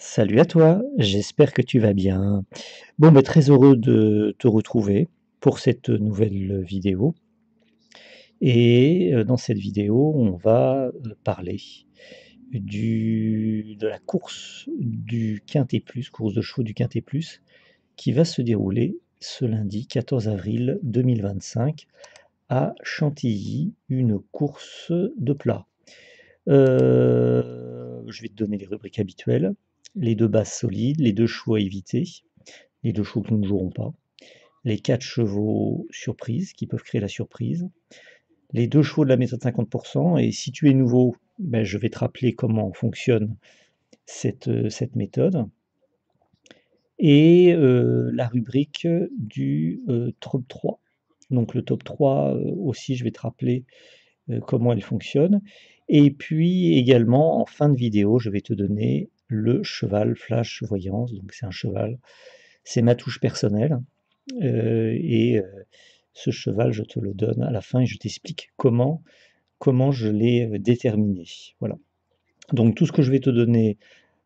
Salut à toi, j'espère que tu vas bien. Bon, mais très heureux de te retrouver pour cette nouvelle vidéo. Et dans cette vidéo, on va parler de la course du Quintet Plus, course de chevaux du Quintet Plus, qui va se dérouler ce lundi 14 avril 2025 à Chantilly, une course de plat. Je vais te donner les rubriques habituelles. Les deux bases solides, les deux chevaux à éviter, les deux chevaux que nous ne jouerons pas, les quatre chevaux surprises qui peuvent créer la surprise, les deux chevaux de la méthode 50%, et si tu es nouveau, ben, je vais te rappeler comment fonctionne cette méthode, et la rubrique du top 3. Donc le top 3 aussi, je vais te rappeler comment elle fonctionne. Et puis également, en fin de vidéo, je vais te donner le cheval flash voyance. Donc c'est un cheval, c'est ma touche personnelle. Et ce cheval, je te le donne à la fin et je t'explique comment je l'ai déterminé. Voilà. Donc tout ce que je vais te donner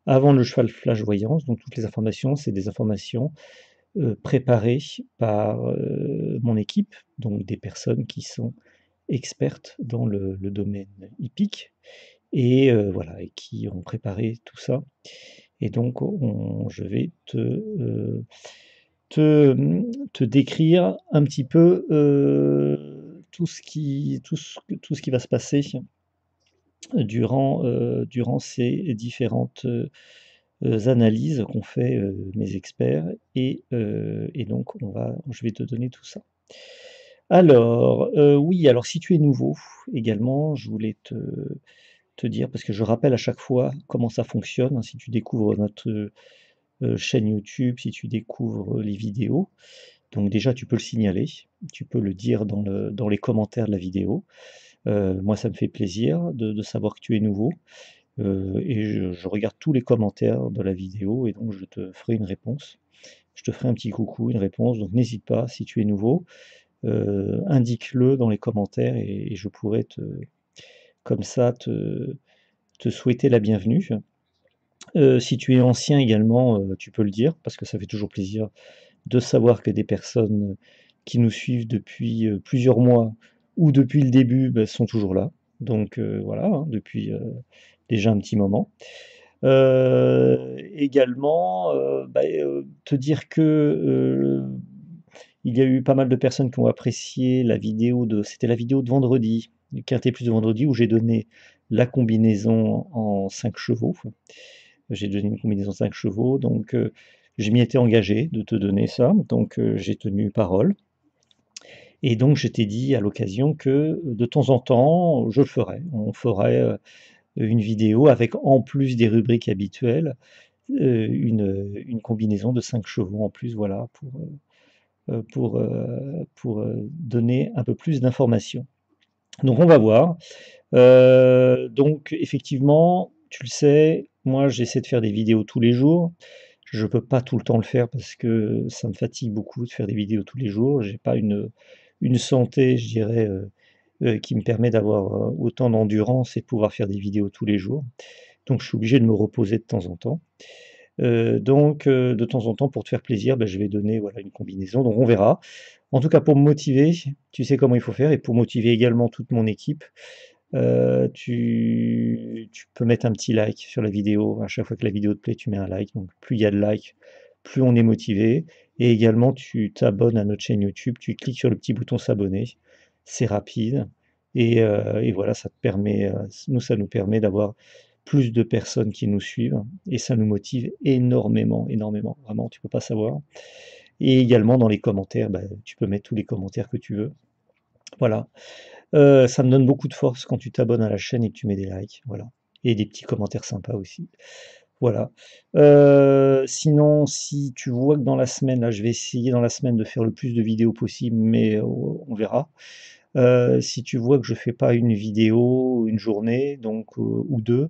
avant le cheval flash voyance, donc toutes les informations, c'est des informations préparées par mon équipe, donc des personnes qui sont expertes dans le domaine hippique et voilà, et qui ont préparé tout ça. Et donc je vais te décrire un petit peu tout ce qui va se passer durant ces différentes analyses qu'ont fait mes experts. Et donc je vais te donner tout ça. Alors, oui, alors si tu es nouveau également, je voulais te dire, parce que je rappelle à chaque fois comment ça fonctionne, hein, si tu découvres notre chaîne YouTube, si tu découvres les vidéos. Donc déjà, tu peux le signaler, tu peux le dire dans les commentaires de la vidéo. Moi, ça me fait plaisir de savoir que tu es nouveau. Et je regarde tous les commentaires de la vidéo et donc je te ferai une réponse. Je te ferai un petit coucou, une réponse. Donc n'hésite pas, si tu es nouveau, indique-le dans les commentaires et je pourrai comme ça te souhaiter la bienvenue. Si tu es ancien également, tu peux le dire, parce que ça fait toujours plaisir de savoir que des personnes qui nous suivent depuis plusieurs mois ou depuis le début bah, sont toujours là. Donc voilà, hein, depuis déjà un petit moment. Également, bah, te dire que il y a eu pas mal de personnes qui ont apprécié la vidéo c'était la vidéo de vendredi, du Quintet Plus de vendredi, où j'ai donné la combinaison en 5 chevaux. J'ai donné une combinaison de 5 chevaux, donc je m'y étais engagé de te donner ça, donc j'ai tenu parole. Et donc je t'ai dit à l'occasion que de temps en temps, je le ferai. On ferait une vidéo avec, en plus des rubriques habituelles, une combinaison de 5 chevaux en plus, voilà, pour donner un peu plus d'informations. Donc on va voir. Donc effectivement, tu le sais, moi j'essaie de faire des vidéos tous les jours. Je ne peux pas tout le temps le faire parce que ça me fatigue beaucoup de faire des vidéos tous les jours. J'ai pas une santé, je dirais, qui me permet d'avoir autant d'endurance et de pouvoir faire des vidéos tous les jours. Donc je suis obligé de me reposer de temps en temps. Donc de temps en temps, pour te faire plaisir, bah, je vais donner voilà, une combinaison. Donc on verra. En tout cas, pour me motiver, tu sais comment il faut faire, et pour motiver également toute mon équipe, tu peux mettre un petit like sur la vidéo. À chaque fois que la vidéo te plaît, tu mets un like. Donc plus il y a de likes, plus on est motivé. Et également, tu t'abonnes à notre chaîne YouTube, tu cliques sur le petit bouton s'abonner. C'est rapide. Et voilà, ça nous permet d'avoir plus de personnes qui nous suivent. Et ça nous motive énormément, énormément. Vraiment, tu peux pas savoir. Et également, dans les commentaires, bah, tu peux mettre tous les commentaires que tu veux. Voilà. Ça me donne beaucoup de force quand tu t'abonnes à la chaîne et que tu mets des likes, voilà. Et des petits commentaires sympas aussi. Voilà. Sinon, si tu vois que dans la semaine, là, je vais essayer dans la semaine de faire le plus de vidéos possible, mais on verra. Si tu vois que je fais pas une vidéo une journée, donc ou deux,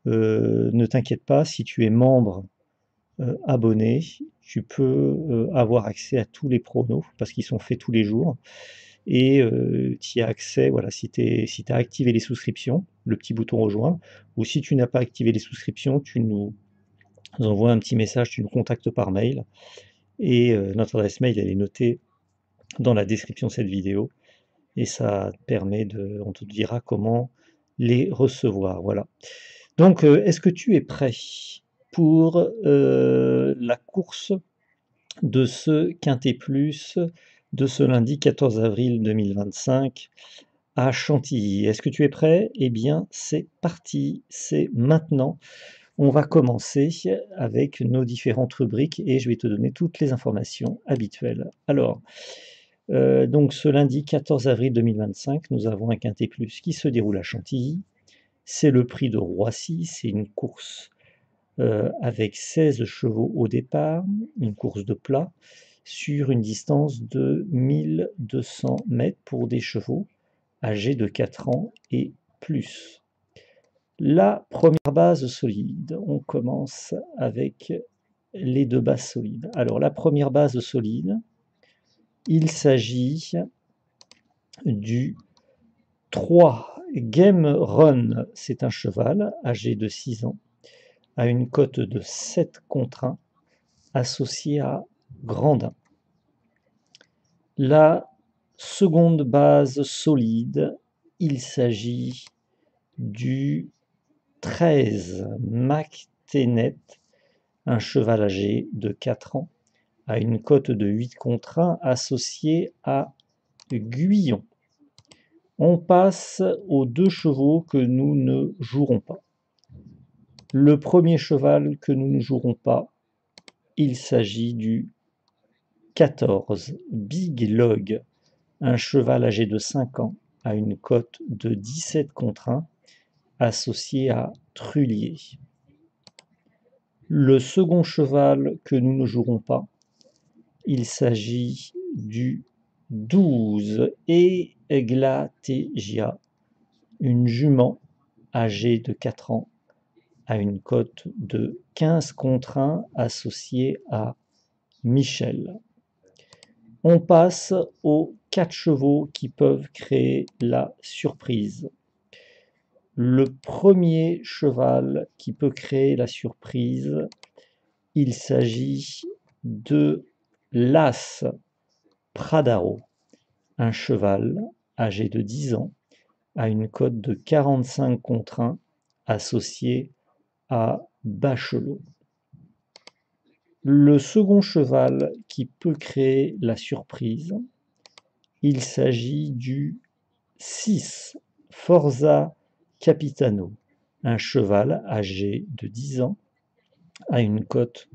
ne t'inquiète pas, si tu es membre abonné, tu peux avoir accès à tous les pronos parce qu'ils sont faits tous les jours. Et tu y as accès, voilà, si tu as activé les souscriptions, le petit bouton rejoindre, ou si tu n'as pas activé les souscriptions, nous envoie un petit message, tu nous contactes par mail, et notre adresse mail, elle est notée dans la description de cette vidéo, et ça permet on te dira comment les recevoir, voilà. Donc, est-ce que tu es prêt pour la course de ce Quintet Plus de ce lundi 14 avril 2025 à Chantilly? Est-ce que tu es prêt? Eh bien, c'est parti, c'est maintenant. On va commencer avec nos différentes rubriques et je vais te donner toutes les informations habituelles. Alors, donc ce lundi 14 avril 2025, nous avons un Quintet Plus qui se déroule à Chantilly. C'est le prix de Roissy, c'est une course avec 16 chevaux au départ, une course de plat, sur une distance de 1200 mètres pour des chevaux âgés de 4 ans et plus. La première base solide, on commence avec les deux bases solides. Alors la première base solide, il s'agit du 3 Game Run, c'est un cheval âgé de 6 ans, à une cote de 7 contre 1, associé à Grandin. La seconde base solide, il s'agit du 13 McTenet, un cheval âgé de 4 ans, à une cote de 8 contre 1, associé à Guyon. On passe aux deux chevaux que nous ne jouerons pas. Le premier cheval que nous ne jouerons pas, il s'agit du 14 Big Log, un cheval âgé de 5 ans, à une cote de 17 contre 1, associé à Trullier. Le second cheval que nous ne jouerons pas, il s'agit du 12 Eglategia, une jument âgée de 4 ans, à une cote de 15 contre 1, associée à Michel. On passe aux 4 chevaux qui peuvent créer la surprise. Le premier cheval qui peut créer la surprise, il s'agit de l'As Pradaro, un cheval âgé de 10 ans, à une cote de 45 contre 1, associé à Bachelot. Le second cheval qui peut créer la surprise, il s'agit du 6 Forza Capitano, un cheval âgé de 10 ans, à une cote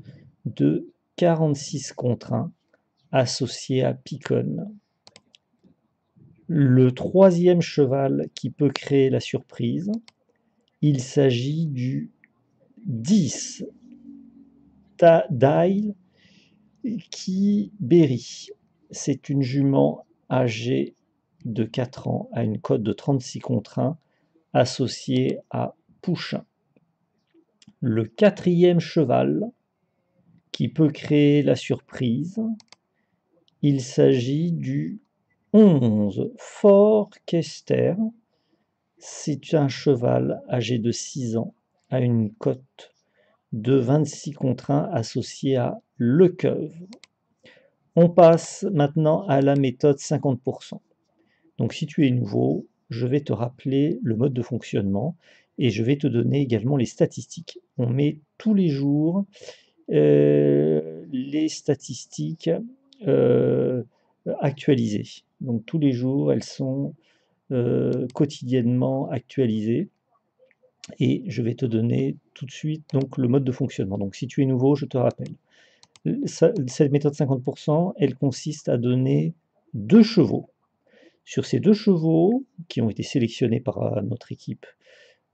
de 46 contre 1, associé à Picon. Le troisième cheval qui peut créer la surprise, il s'agit du 10 Tadail Kiberi. C'est une jument âgée de 4 ans, à une cote de 36 contre 1, associée à Pouchin. Le quatrième cheval qui peut créer la surprise, il s'agit du 11 Fort Kester. C'est un cheval âgé de 6 ans, à une cote de 26 contre 1, associé à Lecoeuvre. On passe maintenant à la méthode 50%. Donc si tu es nouveau, je vais te rappeler le mode de fonctionnement et je vais te donner également les statistiques. On met tous les jours les statistiques actualisées. Donc tous les jours, elles sont quotidiennement actualisées. Et je vais te donner tout de suite donc, le mode de fonctionnement. Donc si tu es nouveau, je te rappelle. Cette méthode 50%, elle consiste à donner 2 chevaux. Sur ces 2 chevaux, qui ont été sélectionnés par notre équipe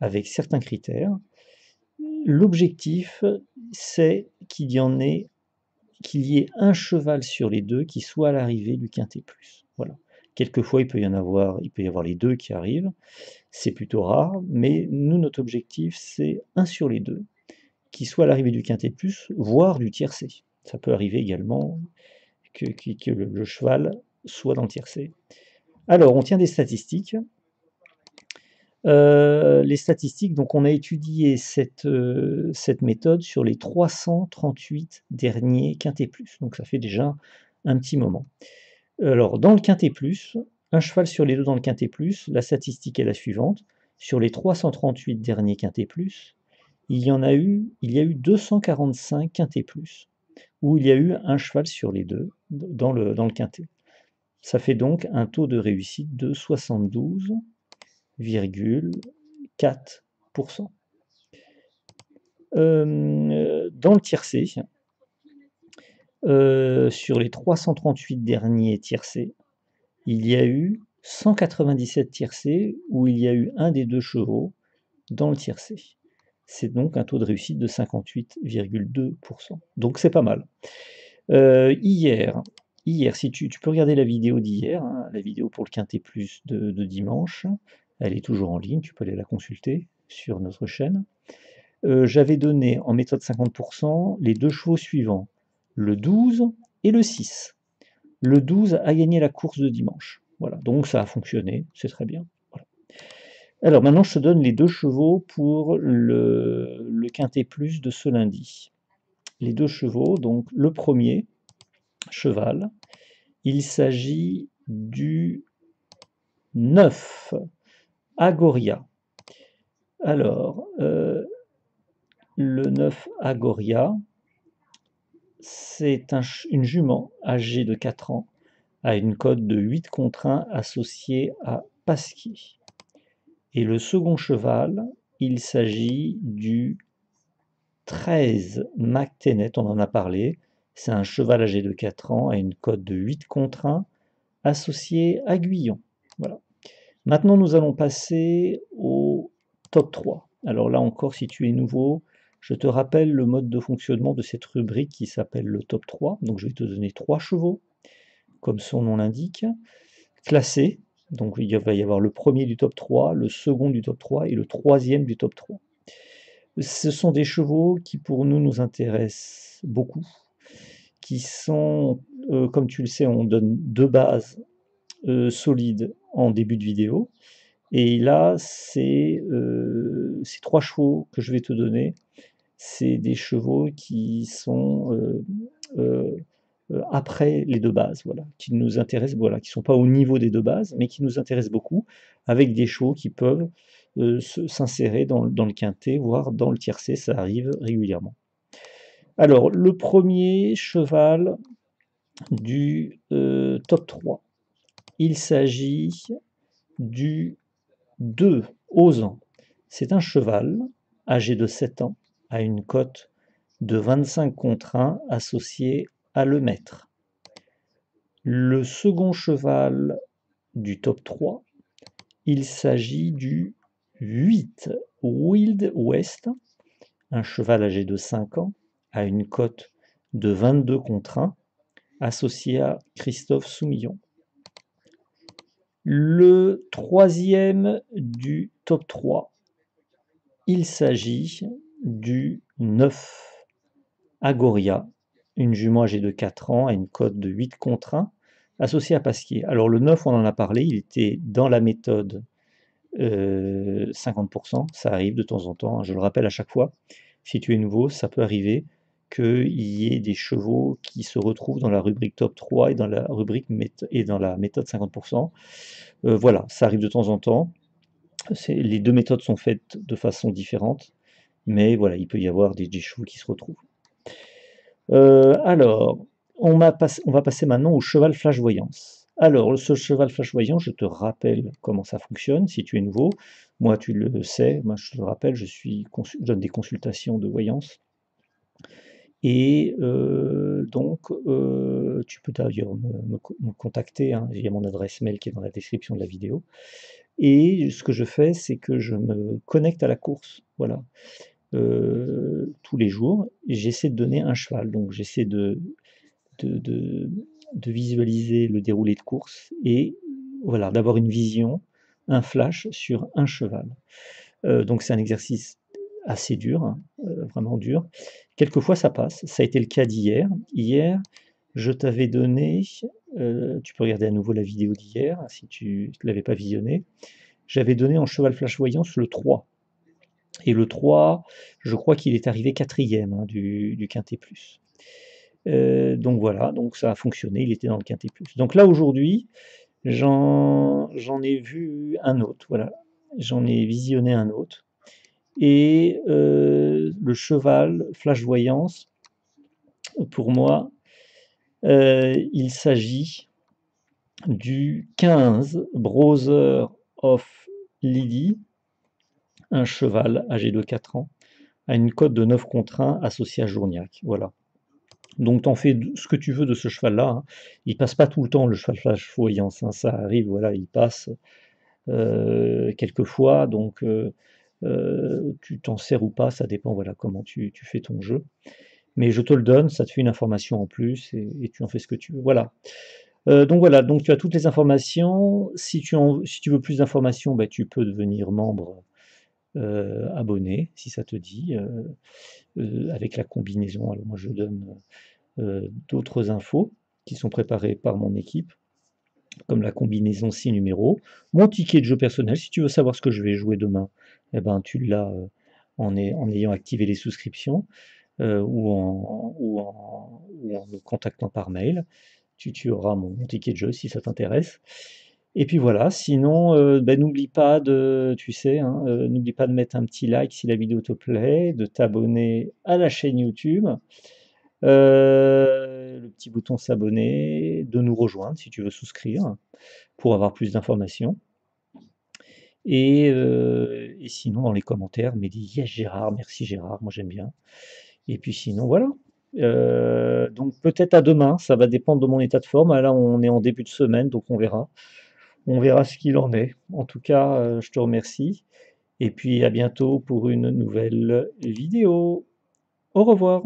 avec certains critères, l'objectif, c'est qu'il y ait un cheval sur les 2 qui soit à l'arrivée du Quintet Plus. Voilà. Quelquefois, il peut y avoir les 2 qui arrivent. C'est plutôt rare, mais nous, notre objectif, c'est un sur les 2 qui soit à l'arrivée du Quintet Plus, voire du tiercé. Ça peut arriver également que le cheval soit dans le tiercé. Alors, on tient des statistiques. Les statistiques, donc on a étudié cette méthode sur les 338 derniers quintés plus, donc ça fait déjà un petit moment. Alors dans le quintet plus, un cheval sur les deux dans le quintet plus, la statistique est la suivante: sur les 338 derniers quintés plus, il y a eu 245 quintés plus, où il y a eu un cheval sur les deux dans le quintet. Ça fait donc un taux de réussite de 72,4%. Dans le tiercé, sur les 338 derniers tiercés, il y a eu 197 tiercés où il y a eu un des deux chevaux dans le tiercé. C'est donc un taux de réussite de 58,2%. Donc c'est pas mal. Hier, si tu peux regarder la vidéo d'hier, hein, la vidéo pour le quintet plus de dimanche, elle est toujours en ligne, tu peux aller la consulter sur notre chaîne. J'avais donné en méthode 50% les deux chevaux suivants, le 12 et le 6. Le 12 a gagné la course de dimanche. Voilà, donc ça a fonctionné, c'est très bien. Voilà. Alors maintenant, je te donne les deux chevaux pour le quintet plus de ce lundi. Les deux chevaux, donc le premier cheval, il s'agit du 9, Agoria. Alors, le 9 Agoria, c'est une jument âgée de 4 ans, à une cote de 8 contre 1 associée à Pasquier. Et le second cheval, il s'agit du 13 McTennet, on en a parlé. C'est un cheval âgé de 4 ans à une cote de 8 contre 1 associé à Guyon. Voilà. Maintenant, nous allons passer au top 3. Alors là encore, si tu es nouveau, je te rappelle le mode de fonctionnement de cette rubrique qui s'appelle le top 3. Donc je vais te donner 3 chevaux, comme son nom l'indique, classés. Donc il va y avoir le premier du top 3, le second du top 3 et le troisième du top 3. Ce sont des chevaux qui pour nous intéressent beaucoup, qui sont, comme tu le sais, on donne 2 bases solides en début de vidéo. Et là, ces 3 chevaux que je vais te donner, c'est des chevaux qui sont après les 2 bases, voilà, qui nous intéressent, voilà, qui ne sont pas au niveau des 2 bases, mais qui nous intéressent beaucoup, avec des chevaux qui peuvent s'insérer dans le quintet, voire dans le tiercé, ça arrive régulièrement. Alors, le premier cheval du top 3, il s'agit du 2, Ozan. C'est un cheval âgé de 7 ans, à une cote de 25 contre 1 associé à le maître. Le second cheval du top 3, il s'agit du 8, Wild West, un cheval âgé de 5 ans, à une cote de 22 contre 1, associé à Christophe Soumillon. Le troisième du top 3, il s'agit du 9, Agoria, une jument âgée de 4 ans à une cote de 8 contre 1, associée à Pasquier. Alors le 9, on en a parlé, il était dans la méthode 50%, ça arrive de temps en temps, hein, je le rappelle à chaque fois. Si tu es nouveau, ça peut arriver qu'il y ait des chevaux qui se retrouvent dans la rubrique top 3 et dans la rubrique et dans la méthode 50%. Voilà, ça arrive de temps en temps. Les deux méthodes sont faites de façon différente, mais voilà, il peut y avoir des chevaux qui se retrouvent. Alors, on va passer maintenant au cheval flash voyance. Alors, ce cheval flash voyant, je te rappelle comment ça fonctionne, si tu es nouveau. Moi, tu le sais, moi, je te le rappelle, je donne des consultations de voyance. Et donc, tu peux d'ailleurs me contacter, hein, il y a mon adresse mail qui est dans la description de la vidéo. Et ce que je fais, c'est que je me connecte à la course, voilà. Tous les jours, j'essaie de donner un cheval. Donc j'essaie de visualiser le déroulé de course et voilà, d'avoir une vision, un flash sur un cheval. Donc c'est un exercice assez dur, hein, vraiment dur. Quelquefois ça passe, ça a été le cas d'hier. Hier, je t'avais donné, tu peux regarder à nouveau la vidéo d'hier si tu ne l'avais pas visionnée, j'avais donné en cheval flash-voyance le 3. Et le 3, je crois qu'il est arrivé quatrième hein, du Quintet Plus. Donc voilà, donc ça a fonctionné, il était dans le Quintet Plus. Donc là aujourd'hui, j'en ai vu un autre, voilà. J'en ai visionné un autre. Et le cheval flash-voyance, pour moi, il s'agit du 15 Brother of Lily, un cheval âgé de 4 ans, à une cote de 9 contre 1 associé à Journiac. Voilà. Donc t'en fais ce que tu veux de ce cheval-là. Hein. Il passe pas tout le temps le cheval flash-voyance. Hein. Ça arrive, voilà, il passe quelques fois. Donc tu t'en sers ou pas, ça dépend voilà, comment tu fais ton jeu. Mais je te le donne, ça te fait une information en plus et tu en fais ce que tu veux. Voilà. Donc voilà, donc tu as toutes les informations. Si tu veux plus d'informations, bah, tu peux devenir membre abonné, si ça te dit, avec la combinaison. Alors moi je donne d'autres infos qui sont préparées par mon équipe, comme la combinaison 6 numéros. Mon ticket de jeu personnel, si tu veux savoir ce que je vais jouer demain, eh ben, tu l'as en ayant activé les souscriptions ou en me contactant par mail. Tu auras mon ticket de jeu si ça t'intéresse. Et puis voilà, sinon, ben, n'oublie pas de, tu sais, hein, n'oublie pas de mettre un petit like si la vidéo te plaît, de t'abonner à la chaîne YouTube, le petit bouton s'abonner, de nous rejoindre si tu veux souscrire pour avoir plus d'informations. Et sinon, dans les commentaires, mais dis yes Gérard, merci Gérard, moi j'aime bien. Et puis sinon, voilà. Donc peut-être à demain, ça va dépendre de mon état de forme. Là, on est en début de semaine, donc on verra. On verra ce qu'il en est. En tout cas, je te remercie. Et puis à bientôt pour une nouvelle vidéo. Au revoir.